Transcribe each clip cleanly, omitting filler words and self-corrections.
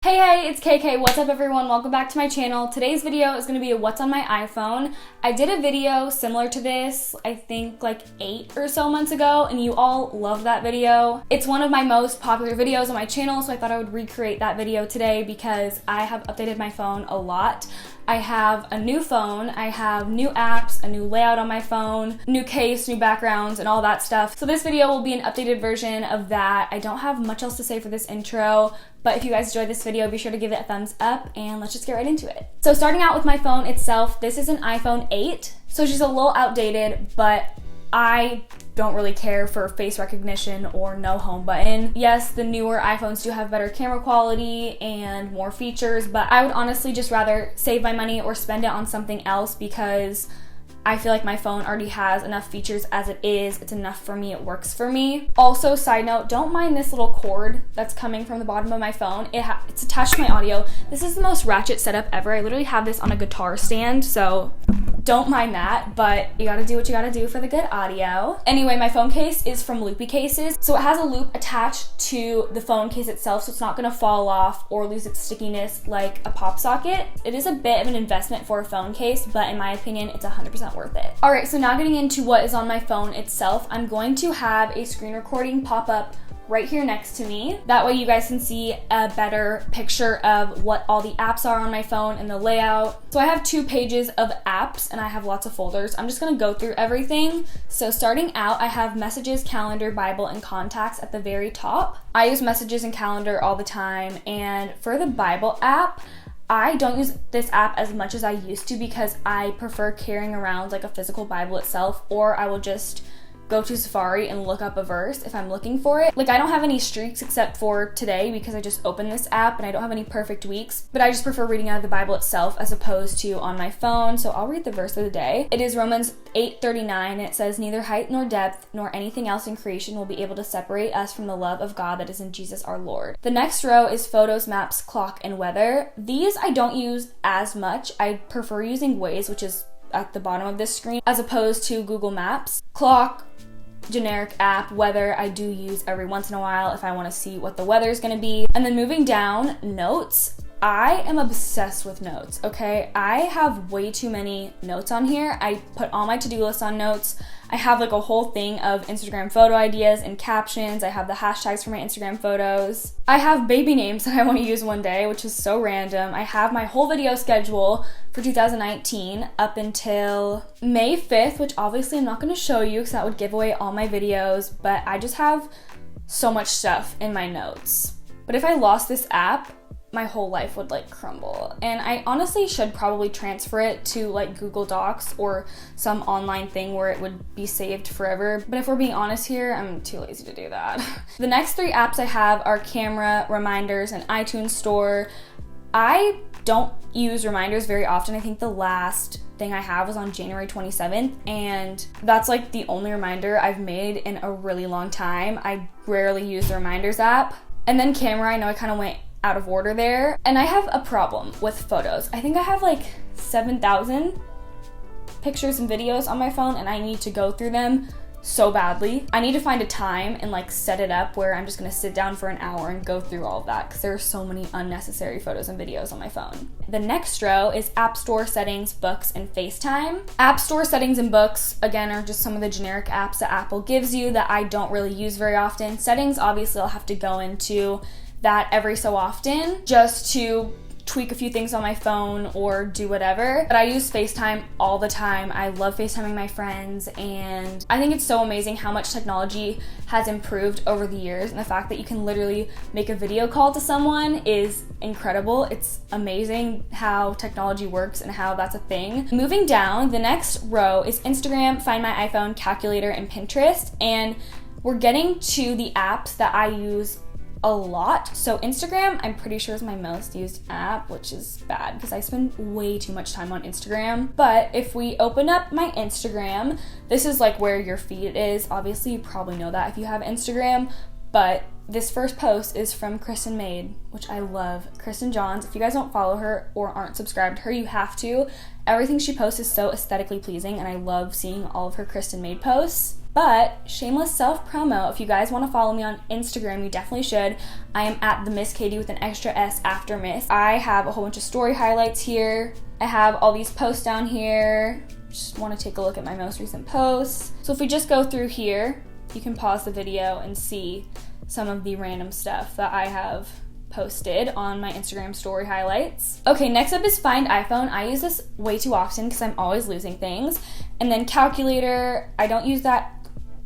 Hey, it's KK. What's up, everyone? Welcome back to my channel. Today's video is going to be a what's on my iPhone. I did a video similar to this, I think like 8 or so months ago, and you all loved that video. It's one of my most popular videos on my channel, so I thought I would recreate that video today because I have updated my phone a lot. I have a new phone, I have new apps, a new layout on my phone, new case, new backgrounds, and all that stuff. So this video will be an updated version of that. I don't have much else to say for this intro, but if you guys enjoyed this video, be sure to give it a thumbs up, and let's just get right into it. So starting out with my phone itself, this is an iPhone 8, so she's a little outdated, but I don't really care for face recognition or no home button. Yes, the newer iPhones do have better camera quality and more features, but I would honestly just rather save my money or spend it on something else because I feel like my phone already has enough features as it is. It's enough for me, it works for me. Also, side note, don't mind this little cord that's coming from the bottom of my phone. It's attached to my audio. This is the most ratchet setup ever. I literally have this on a guitar stand, so don't mind that, but you gotta do what you gotta do for the good audio. Anyway, my phone case is from Loopy Cases. So it has a loop attached to the phone case itself, so it's not gonna fall off or lose its stickiness like a pop socket. It is a bit of an investment for a phone case, but in my opinion, it's 100% worth it. All right, so now getting into what is on my phone itself, I'm going to have a screen recording pop up right here next to me. That way you guys can see a better picture of what all the apps are on my phone and the layout. So I have 2 pages of apps and I have lots of folders. I'm just gonna go through everything. So starting out, I have Messages, Calendar, Bible, and Contacts at the very top. I use Messages and Calendar all the time, and for the Bible app, I don't use this app as much as I used to because I prefer carrying around like a physical Bible itself, or I will just go to Safari and look up a verse if I'm looking for it. Like, I don't have any streaks except for today because I just opened this app and I don't have any perfect weeks, but I just prefer reading out of the Bible itself as opposed to on my phone. So I'll read the verse of the day. It is Romans 8:39, and it says, "Neither height nor depth nor anything else in creation will be able to separate us from the love of God that is in Jesus our Lord." The next row is Photos, Maps, Clock, and Weather. These I don't use as much. I prefer using Waze, which is at the bottom of this screen, as opposed to Google Maps. Clock, generic app. Weather I do use every once in a while if I want to see what the weather is going to be. And then moving down, Notes. I am obsessed with notes, okay? I have way too many notes on here. I put all my to-do lists on Notes. I have like a whole thing of Instagram photo ideas and captions. I have the hashtags for my Instagram photos. I have baby names that I want to use one day, which is so random. I have my whole video schedule for 2019 up until May 5th, which obviously I'm not going to show you because that would give away all my videos, but I just have so much stuff in my notes. But if I lost this app, my whole life would like crumble. And I honestly should probably transfer it to like Google Docs or some online thing where it would be saved forever. But if we're being honest here, I'm too lazy to do that. The next 3 apps I have are Camera, Reminders, and iTunes Store. I don't use reminders very often. I think the last thing I have was on January 27th, and that's like the only reminder I've made in a really long time. I rarely use the Reminders app. And then Camera, I know I kind of went out of order there. And I have a problem with photos. I think I have like 7,000 pictures and videos on my phone, and I need to go through them so badly. I need to find a time and like set it up where I'm just gonna sit down for an hour and go through all of that because there are so many unnecessary photos and videos on my phone. The next row is App Store, Settings, Books, and FaceTime. App Store, Settings, and Books, again, are just some of the generic apps that Apple gives you that I don't really use very often. Settings, obviously, I'll have to go into that every so often just to tweak a few things on my phone or do whatever. But I use FaceTime all the time. I love FaceTiming my friends, and I think it's so amazing how much technology has improved over the years, and the fact that you can literally make a video call to someone is incredible. It's amazing how technology works and how that's a thing. Moving down, the next row is Instagram, Find My iPhone, Calculator, and Pinterest, and we're getting to the apps that I use a lot. So Instagram, I'm pretty sure is my most used app, which is bad because I spend way too much time on Instagram. But if we open up my Instagram, this is like where your feed is. Obviously, you probably know that if you have Instagram, but this first post is from Kristen Maid, which I love. Kristen Johns. If you guys don't follow her or aren't subscribed to her, you have to. Everything she posts is so aesthetically pleasing, and I love seeing all of her Kristen Maid posts. But shameless self-promo, if you guys want to follow me on Instagram, you definitely should. I am at the Miss Katie with an extra S after Miss. I have a whole bunch of story highlights here. I have all these posts down here. Just want to take a look at my most recent posts. So if we just go through here, you can pause the video and see some of the random stuff that I have posted on my Instagram story highlights. Okay, next up is Find iPhone. I use this way too often because I'm always losing things. And then calculator, I don't use that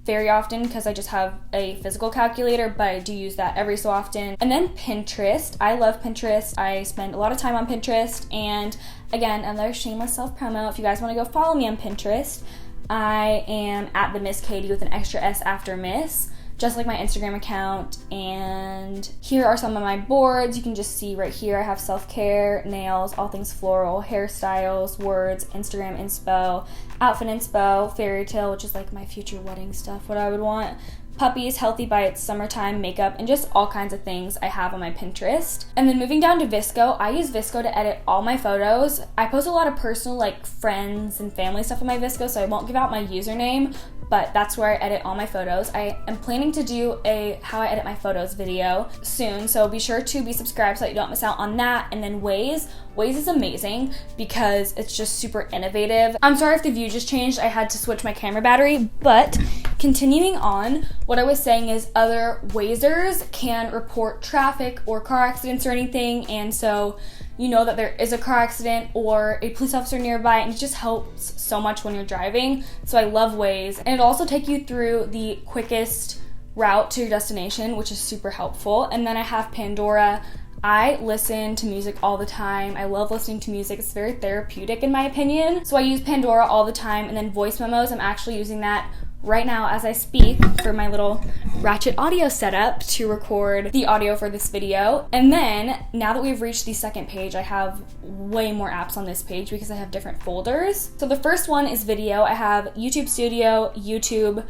very often because I just have a physical calculator, but I do use that every so often. And then Pinterest. I love Pinterest. I spend a lot of time on Pinterest. And again, another shameless self-promo. If you guys want to go follow me on Pinterest, I am at the Miss Katie with an extra S after Miss, just like my Instagram account. And here are some of my boards. You can just see right here, I have self-care, nails, all things floral, hairstyles, words, Instagram inspo, outfit inspo, fairy tale, which is like my future wedding stuff, what I would want, puppies, healthy bites, summertime, makeup, and just all kinds of things I have on my Pinterest. And then moving down to VSCO, I use VSCO to edit all my photos. I post a lot of personal, like friends and family stuff on my VSCO, so I won't give out my username, but that's where I edit all my photos. I am planning to do a how I edit my photos video soon, so be sure to be subscribed so that you don't miss out on that. And then Waze is amazing because it's just super innovative. I'm sorry if the view just changed, I had to switch my camera battery, but continuing on, what I was saying is other Wazers can report traffic or car accidents or anything, and so you know that there is a car accident or a police officer nearby, and it just helps so much when you're driving. So I love Waze, and it'll also take you through the quickest route to your destination, which is super helpful. And then I have Pandora. I listen to music all the time. I love listening to music. It's very therapeutic in my opinion. So I use Pandora all the time. And then voice memos, I'm actually using that right now as I speak for my little Ratchet audio setup to record the audio for this video. And then now that we've reached the second page, I have way more apps on this page because I have different folders. So the first one is video. I have YouTube Studio, YouTube,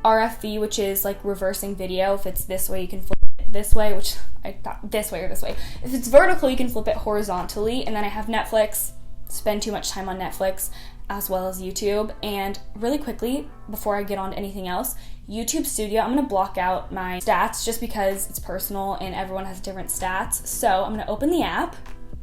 RFV, which is like reversing video. If it's this way, you can flip it this way, which I thought this way or this way. If it's vertical, you can flip it horizontally. And then I have Netflix, spend too much time on Netflix, as well as YouTube. And really quickly, before I get on to anything else, YouTube Studio, I'm gonna block out my stats just because it's personal and everyone has different stats. So I'm gonna open the app.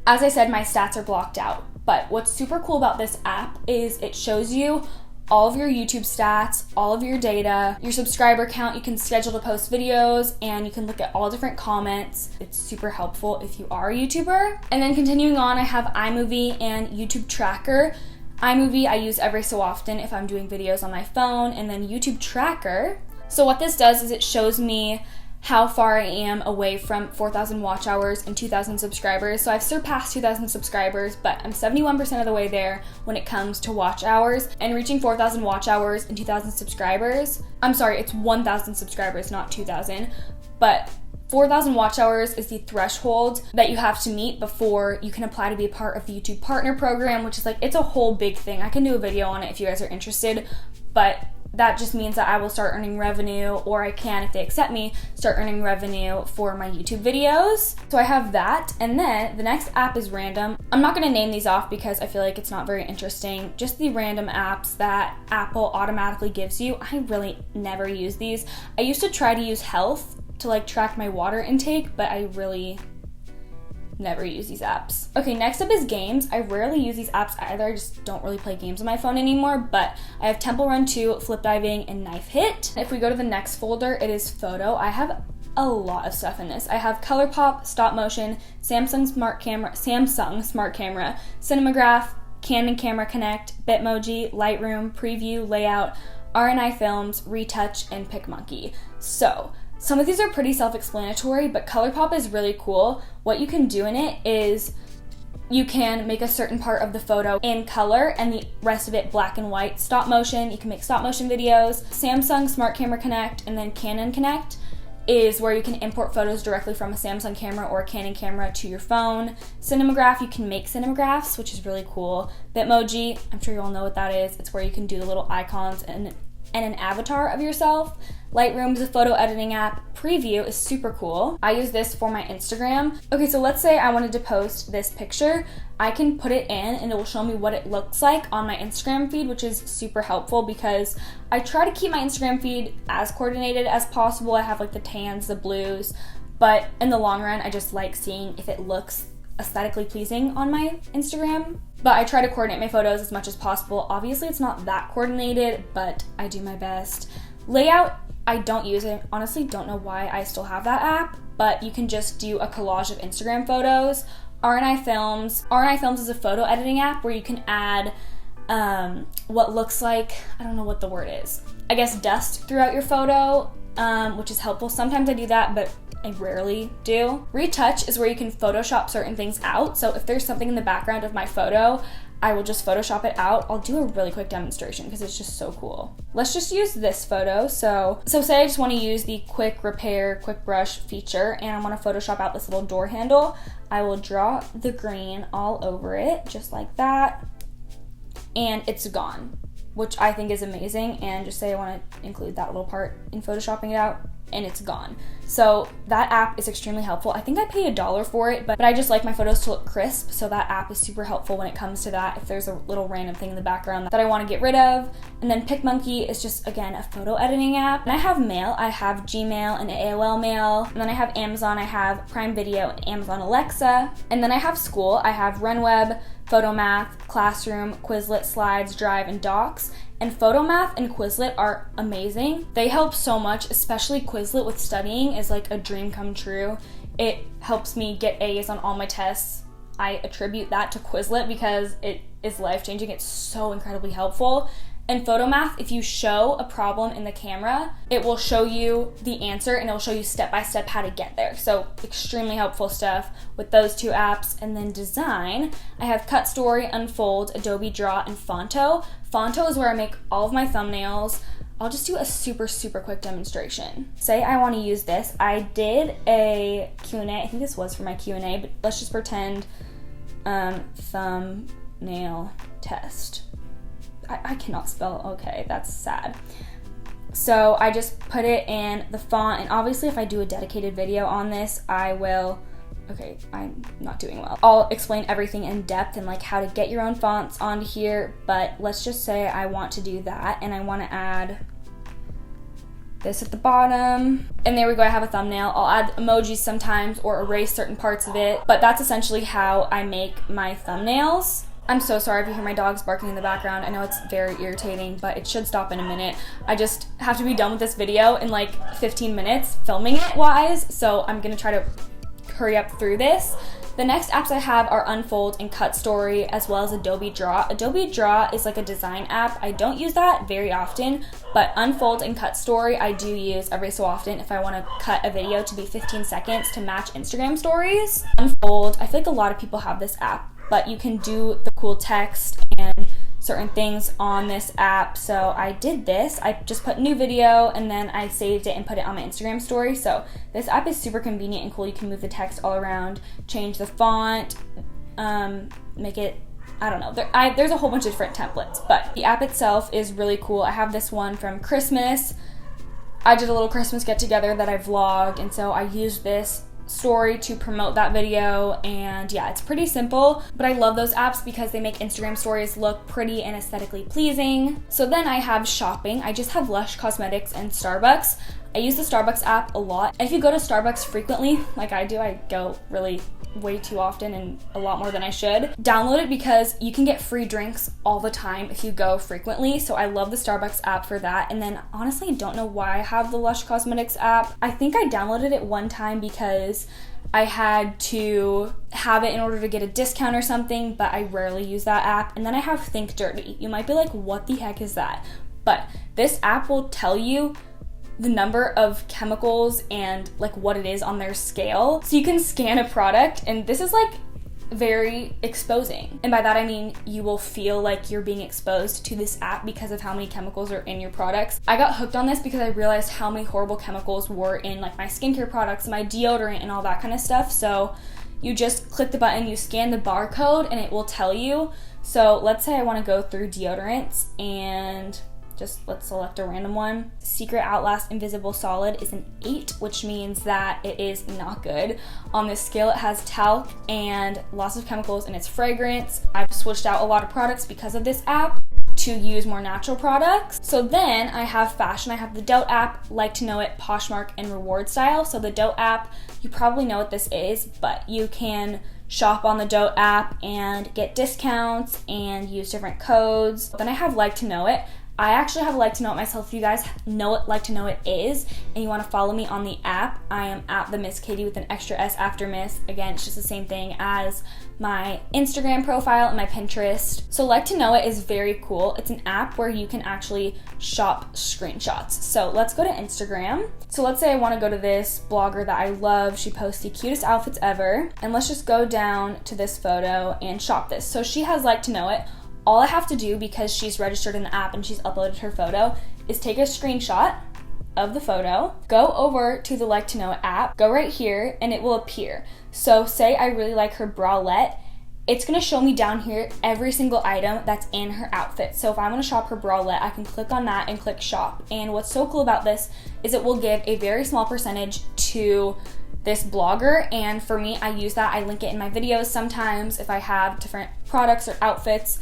As I said, my stats are blocked out, but what's super cool about this app is it shows you all of your YouTube stats, all of your data, your subscriber count. You can schedule to post videos and you can look at all different comments. It's super helpful if you are a YouTuber. And then continuing on, I have iMovie and YouTube Tracker. iMovie I use every so often if I'm doing videos on my phone, and then YouTube Tracker. So what this does is it shows me how far I am away from 4,000 watch hours and 2,000 subscribers. So I've surpassed 2,000 subscribers, but I'm 71% of the way there when it comes to watch hours, and reaching 4,000 watch hours and 2,000 subscribers. I'm sorry, it's 1,000 subscribers, not 2,000, but 4,000 watch hours is the threshold that you have to meet before you can apply to be a part of the YouTube Partner Program, which is like, it's a whole big thing. I can do a video on it if you guys are interested, but that just means that I will start earning revenue, or I can, if they accept me, start earning revenue for my YouTube videos. So I have that, and then the next app is Random. I'm not gonna name these off because I feel like it's not very interesting. Just the random apps that Apple automatically gives you. I really never use these. I used to try to use Health to like track my water intake, but I really never use these apps. Okay, next up is games. I rarely use these apps either. I just don't really play games on my phone anymore, but I have Temple Run 2, Flip Diving, and Knife Hit. If we go to the next folder, it is photo. I have a lot of stuff in this. I have ColourPop, Stop Motion, Samsung Smart Camera, Cinemagraph, Canon Camera Connect, Bitmoji, Lightroom, Preview, Layout, RNI Films, Retouch, and PicMonkey. So some of these are pretty self-explanatory, but ColourPop is really cool. What you can do in it is you can make a certain part of the photo in color and the rest of it black and white. Stop motion, you can make stop motion videos. Samsung Smart Camera Connect and then Canon Connect is where you can import photos directly from a Samsung camera or a Canon camera to your phone. Cinemagraph, you can make cinemagraphs, which is really cool. Bitmoji, I'm sure you all know what that is. It's where you can do the little icons and and an avatar of yourself. Lightroom is a photo editing app. Preview is super cool. I use this for my Instagram. Okay, so let's say I wanted to post this picture. I can put it in and it will show me what it looks like on my Instagram feed, which is super helpful because I try to keep my Instagram feed as coordinated as possible. I have like the tans, the blues, but in the long run, I just like seeing if it looks aesthetically pleasing on my Instagram. But I try to coordinate my photos as much as possible. Obviously, it's not that coordinated, but I do my best. Layout, I don't use it. Honestly, don't know why I still have that app, but you can just do a collage of Instagram photos. RNI Films is a photo editing app where you can add what looks like, I don't know what the word is, I guess dust throughout your photo, which is helpful. Sometimes I do that, but I rarely do. Retouch is where you can Photoshop certain things out. So if there's something in the background of my photo, I will just Photoshop it out. I'll do a really quick demonstration because it's just so cool. Let's just use this photo. So say I just want to use the quick repair, quick brush feature and I want to Photoshop out this little door handle. I will draw the green all over it, just like that. And it's gone, which I think is amazing. And just say I want to include that little part in Photoshopping it out, and it's gone. So that app is extremely helpful. I think I paid $1 for it, but I just like my photos to look crisp, so that app is super helpful when it comes to that, if there's a little random thing in the background that I want to get rid of. And then PicMonkey is just, again, a photo editing app. And I have mail. I have Gmail and AOL Mail. And then I have Amazon. I have Prime Video and Amazon Alexa. And then I have school. I have RenWeb, Photomath, Classroom, Quizlet, Slides, Drive, and Docs. And Photomath and Quizlet are amazing. They help so much, especially Quizlet with studying is like a dream come true. It helps me get A's on all my tests. I attribute that to Quizlet because it is life-changing. It's so incredibly helpful. And Photomath, if you show a problem in the camera, it will show you the answer and it will show you step-by-step how to get there. So extremely helpful stuff with those two apps. And then design, I have CutStory, Unfold, Adobe Draw, and Fonto. Fonto is where I make all of my thumbnails. I'll just do a super quick demonstration. Say I want to use this. I did a Q&A. I think this was for my Q&A, but let's just pretend thumbnail test. I cannot spell, okay, that's sad. So I just put it in the font, and obviously if I do a dedicated video on this, I will, okay, I'm not doing well. I'll explain everything in depth and like how to get your own fonts onto here, but let's just say I want to do that, and I want to add this at the bottom. And there we go, I have a thumbnail. I'll add emojis sometimes or erase certain parts of it, but that's essentially how I make my thumbnails. I'm so sorry if you hear my dogs barking in the background. I know it's very irritating, but it should stop in a minute. I just have to be done with this video in like 15 minutes, filming it wise, so I'm gonna try to hurry up through this. The next apps I have are Unfold and CutStory, as well as Adobe Draw. Adobe Draw is like a design app. I don't use that very often, but Unfold and CutStory I do use every so often if I want to cut a video to be 15 seconds to match Instagram stories. Unfold, I feel like a lot of people have this app, but you can do the cool text and certain things on this app. So I did this. I just put new video and then I saved it and put it on my Instagram story. So this app is super convenient and cool. You can move the text all around, change the font, make it, I don't know. There's a whole bunch of different templates, but the app itself is really cool. I have this one from Christmas. I did a little Christmas get together that I vlogged, and so I used this story to promote that video, and yeah, it's pretty simple, but I love those apps because they make Instagram stories look pretty and aesthetically pleasing. So then I have shopping. I just have Lush Cosmetics and Starbucks. I use the Starbucks app a lot. If you go to Starbucks frequently, like I do, I go really way too often and a lot more than I should. Download it because you can get free drinks all the time if you go frequently. So I love the Starbucks app for that. And then honestly, I don't know why I have the Lush Cosmetics app. I think I downloaded it one time because I had to have it in order to get a discount or something, but I rarely use that app. And then I have Think Dirty. You might be like, what the heck is that? But this app will tell you the number of chemicals and like what it is on their scale. So you can scan a product, and this is like very exposing. And by that I mean you will feel like you're being exposed to this app because of how many chemicals are in your products. I got hooked on this because I realized how many horrible chemicals were in like my skincare products, my deodorant, and all that kind of stuff. So you just click the button, you scan the barcode, and it will tell you. So let's say I want to go through deodorants, and Just let's select a random one. Secret Outlast Invisible Solid is an 8, which means that it is not good. On this scale, it has talc and lots of chemicals in its fragrance. I've switched out a lot of products because of this app to use more natural products. So then I have fashion. I have the Dote app, Like to Know It, Poshmark, and Reward Style. So the Dote app, you probably know what this is, but you can shop on the Dote app and get discounts and use different codes. Then I have Like to Know It. I actually have Like to Know It myself. If you guys know what Like to Know It is and you want to follow me on the app, I am at the Miss Katie with an extra S after Miss. Again, it's just the same thing as my Instagram profile and my Pinterest. So Like to Know It is very cool. It's an app where you can actually shop screenshots. So let's go to Instagram. So let's say I want to go to this blogger that I love. She posts the cutest outfits ever. And let's just go down to this photo and shop this. So she has Like to Know It. All I have to do, because she's registered in the app and she's uploaded her photo, is take a screenshot of the photo, go over to the Like to Know It app, go right here, and it will appear. So say I really like her bralette, it's gonna show me down here every single item that's in her outfit. So if I wanna shop her bralette, I can click on that and click shop. And what's so cool about this is it will give a very small percentage to this blogger, and for me, I use that. I link it in my videos sometimes if I have different products or outfits,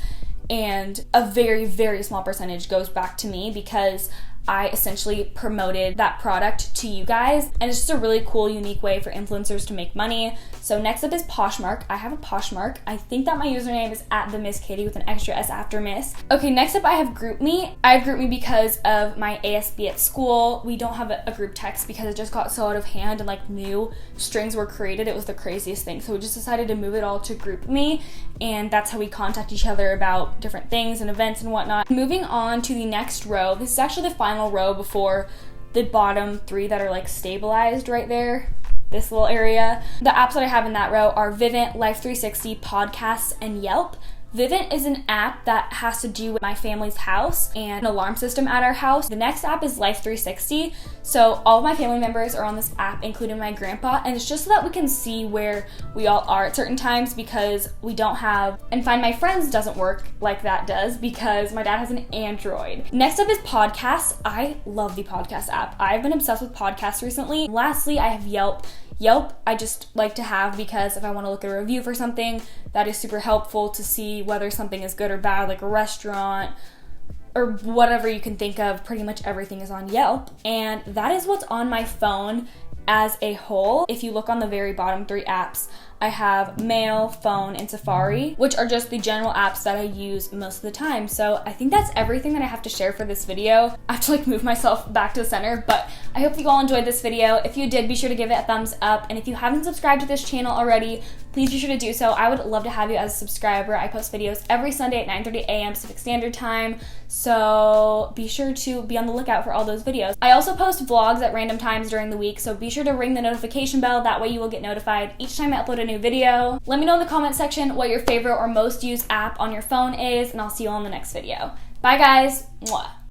and a very, very small percentage goes back to me because I essentially promoted that product to you guys, and it's just a really cool, unique way for influencers to make money. So next up is Poshmark. I have a Poshmark. I think that my username is at the Miss Katie with an extra S after Miss. Okay, next up I have GroupMe. I have GroupMe because of my ASB at school. We don't have a group text because it just got so out of hand and like new strings were created. It was the craziest thing. So we just decided to move it all to GroupMe, and that's how we contact each other about different things and events and whatnot. Moving on to the next row. This is actually the final row before the bottom 3 that are like stabilized right there, this little area. The apps that I have in that row are Vivint, Life360, Podcasts, and Yelp. Vivint is an app that has to do with my family's house and an alarm system at our house. The next app is Life360. So all of my family members are on this app, including my grandpa, and it's just so that we can see where we all are at certain times because we don't have, and Find My Friends doesn't work like that does because my dad has an Android. Next up is Podcasts. I love the podcast app. I've been obsessed with podcasts recently. Lastly, I have Yelp. Yelp, I just like to have because if I want to look at a review for something, that is super helpful to see whether something is good or bad, like a restaurant or whatever you can think of. Pretty much everything is on Yelp, and that is what's on my phone as a whole. If you look on the very bottom 3 apps, I have Mail, Phone, and Safari, which are just the general apps that I use most of the time. So I think that's everything that I have to share for this video. I have to like move myself back to the center, but I hope you all enjoyed this video. If you did, be sure to give it a thumbs up. And if you haven't subscribed to this channel already, please be sure to do so. I would love to have you as a subscriber. I post videos every Sunday at 9:30 a.m. Pacific Standard Time, so be sure to be on the lookout for all those videos. I also post vlogs at random times during the week, so be sure to ring the notification bell. That way you will get notified each time I upload a new video. Let me know in the comment section what your favorite or most used app on your phone is, and I'll see you all in the next video. Bye guys. Mwah.